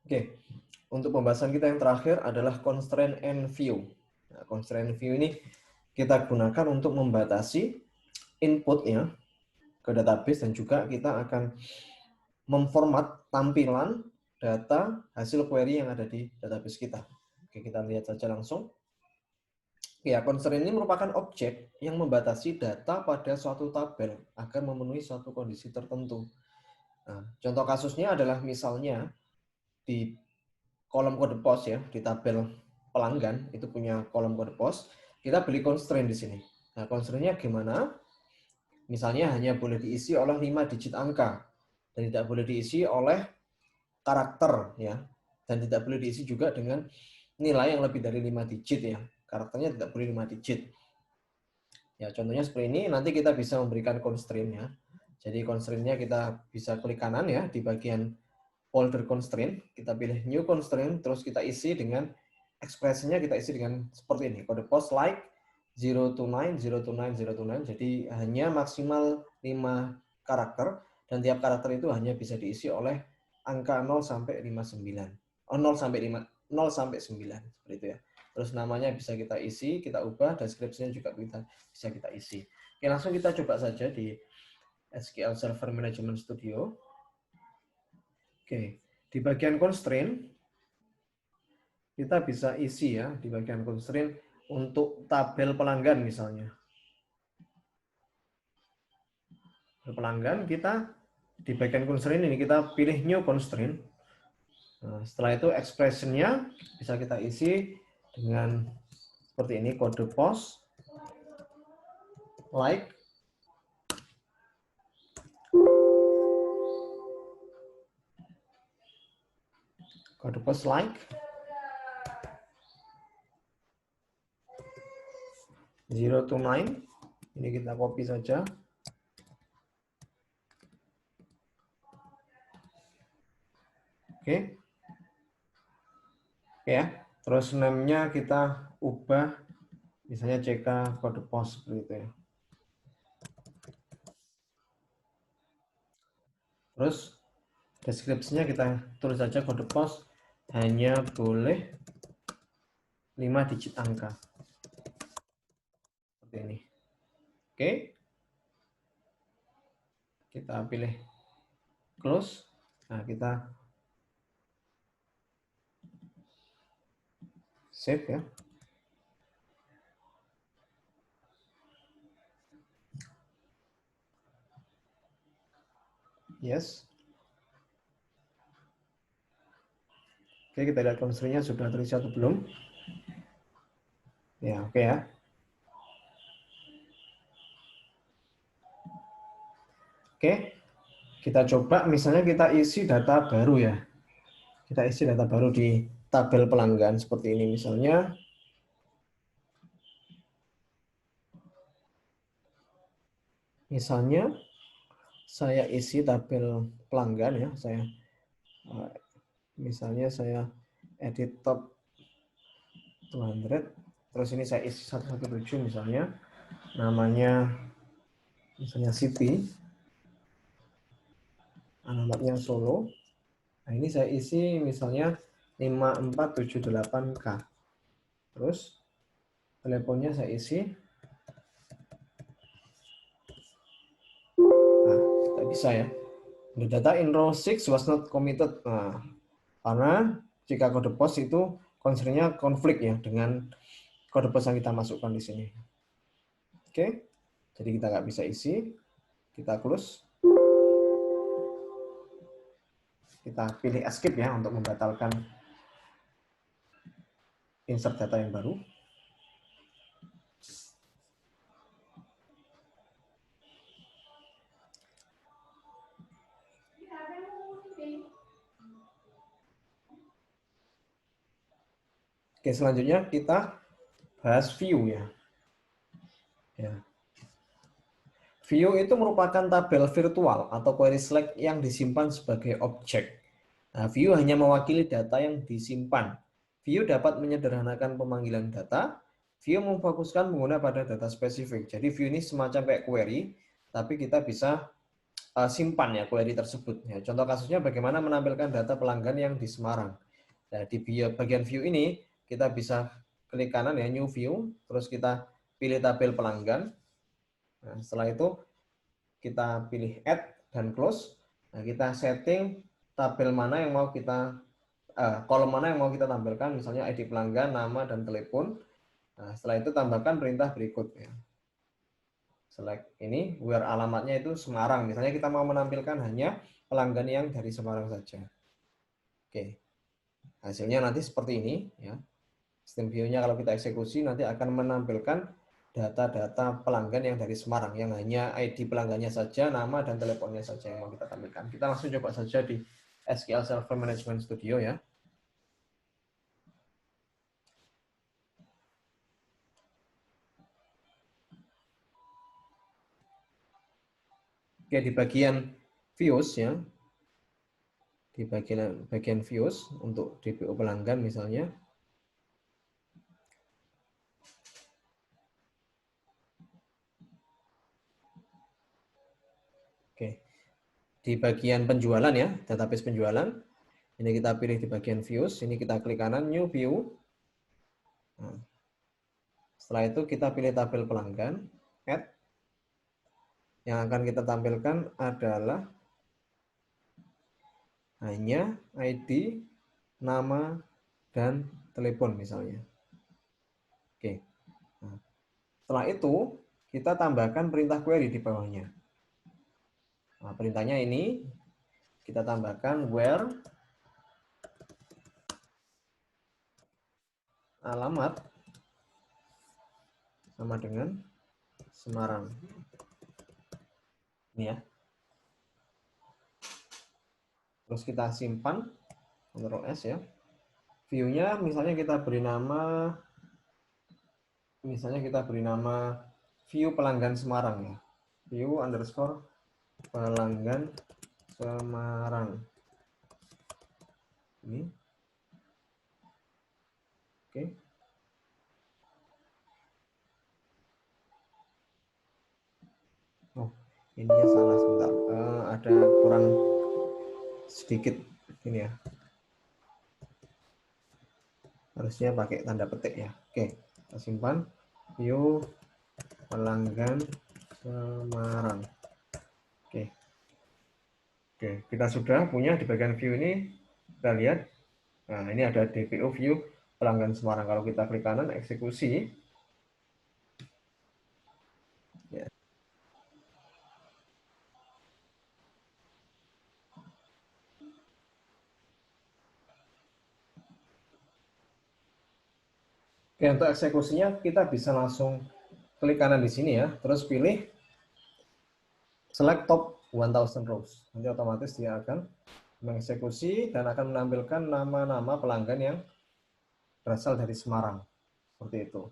Oke, untuk pembahasan kita yang terakhir adalah constraint and view. Nah, constraint and view ini kita gunakan untuk membatasi inputnya ke database dan juga kita akan memformat tampilan data hasil query yang ada di database kita. Oke, kita lihat saja langsung. Ya, constraint ini merupakan objek yang membatasi data pada suatu tabel agar memenuhi suatu kondisi tertentu. Nah, contoh kasusnya adalah misalnya di kolom kode pos ya, di tabel pelanggan itu punya kolom kode pos, kita beli constraint di sini. Nah, constraint-nya gimana? Misalnya hanya boleh diisi oleh 5 digit angka dan tidak boleh diisi oleh karakter ya. Dan tidak boleh diisi juga dengan nilai yang lebih dari 5 digit ya. Karakternya tidak boleh 5 digit. Ya, contohnya seperti ini, nanti kita bisa memberikan constraint-nya. Jadi constraint-nya kita bisa klik kanan ya, di bagian folder constraint, kita pilih new constraint, terus kita isi dengan ekspresinya kita isi dengan seperti ini, kode post like 0 to 9, 0 to 9, 0 to 9, jadi hanya maksimal 5 karakter, dan tiap karakter itu hanya bisa diisi oleh angka 0 sampai 59. Oh, 0 sampai 5, 0 sampai 9, seperti itu ya. Terus namanya bisa kita isi, kita ubah, deskripsinya juga bisa kita isi. Oke, langsung kita coba saja di SQL Server Management Studio. Oke, di bagian constraint, kita bisa isi ya, di bagian constraint untuk tabel pelanggan misalnya. Pelanggan kita, di bagian constraint ini kita pilih new constraint. Nah, setelah itu expression-nya bisa kita isi dengan seperti ini, kode post, like, kode post like, 0 to 9, ini kita copy saja. Oke. Oke ya, terus name-nya kita ubah, misalnya CK kode post seperti itu ya. Terus deskripsinya kita tulis saja kode post hanya boleh 5 digit angka. Seperti ini. Oke. Kita pilih close. Nah, kita save ya. Yes. Oke, kita lihat constraint-nya sudah terisi atau belum. Ya, oke ya. Oke, kita coba misalnya kita isi data baru ya. Kita isi data baru di tabel pelanggan seperti ini misalnya. Misalnya saya isi tabel pelanggan ya, misalnya saya edit top 200, terus ini saya isi 117 misalnya, namanya misalnya City, alamatnya Solo. Nah, ini saya isi misalnya 5478K. Terus teleponnya saya isi. Nah, tidak bisa ya. The data in row 6 was not committed. Nah, karena jika kode pos itu constraint-nya konflik ya dengan kode pos yang kita masukkan di sini. Oke, jadi kita nggak bisa isi. Kita close. Kita pilih escape ya untuk membatalkan insert data yang baru. Oke, selanjutnya kita bahas view ya. View itu merupakan tabel virtual atau query select yang disimpan sebagai objek. Nah, view hanya mewakili data yang disimpan. View dapat menyederhanakan pemanggilan data. View memfokuskan pengguna pada data spesifik. Jadi view ini semacam kayak query, tapi kita bisa simpan ya query tersebut. Ya, contoh kasusnya bagaimana menampilkan data pelanggan yang di Semarang. Nah, di bagian view ini kita bisa klik kanan ya, new view, terus kita pilih tabel pelanggan. Nah, setelah itu kita pilih add dan close. Nah, kita setting tabel mana yang mau kita kolom mana yang mau kita tampilkan, misalnya ID pelanggan, nama dan telepon. Nah, setelah itu tambahkan perintah berikut ya. Select ini where alamatnya itu Semarang. Misalnya kita mau menampilkan hanya pelanggan yang dari Semarang saja. Oke. Hasilnya nanti seperti ini ya. Sistem view-nya kalau kita eksekusi nanti akan menampilkan data-data pelanggan yang dari Semarang, yang hanya ID pelanggannya saja, nama dan teleponnya saja yang mau kita tampilkan. Kita langsung coba saja di SQL Server Management Studio ya. Oke, di bagian views ya, di bagian views untuk DPO pelanggan misalnya. Oke, di bagian penjualan ya, database penjualan. Ini kita pilih di bagian views, ini kita klik kanan new view. Nah, setelah itu kita pilih tabel pelanggan, add. Yang akan kita tampilkan adalah hanya ID, nama, dan telepon misalnya. Oke. Nah, setelah itu kita tambahkan perintah query di bawahnya. Nah, perintahnya ini kita tambahkan where alamat sama dengan Semarang. Ini ya. Terus kita simpan, Ctrl S ya. View-nya misalnya kita beri nama, view pelanggan Semarang ya. View underscore pelanggan Semarang. Ini. Oke. Oh, ininya salah sebentar. Ada kurang sedikit ini ya. Harusnya pakai tanda petik ya. Oke, kita simpan. View pelanggan Semarang. Oke. Oke, kita sudah punya di bagian view ini. Kita lihat. Nah, ini ada DPO view pelanggan Semarang. Kalau kita klik kanan eksekusi. Ya. Oke, untuk eksekusinya kita bisa langsung klik kanan di sini ya, terus pilih select top 1000 rows. Nanti otomatis dia akan mengeksekusi dan akan menampilkan nama-nama pelanggan yang berasal dari Semarang. Seperti itu.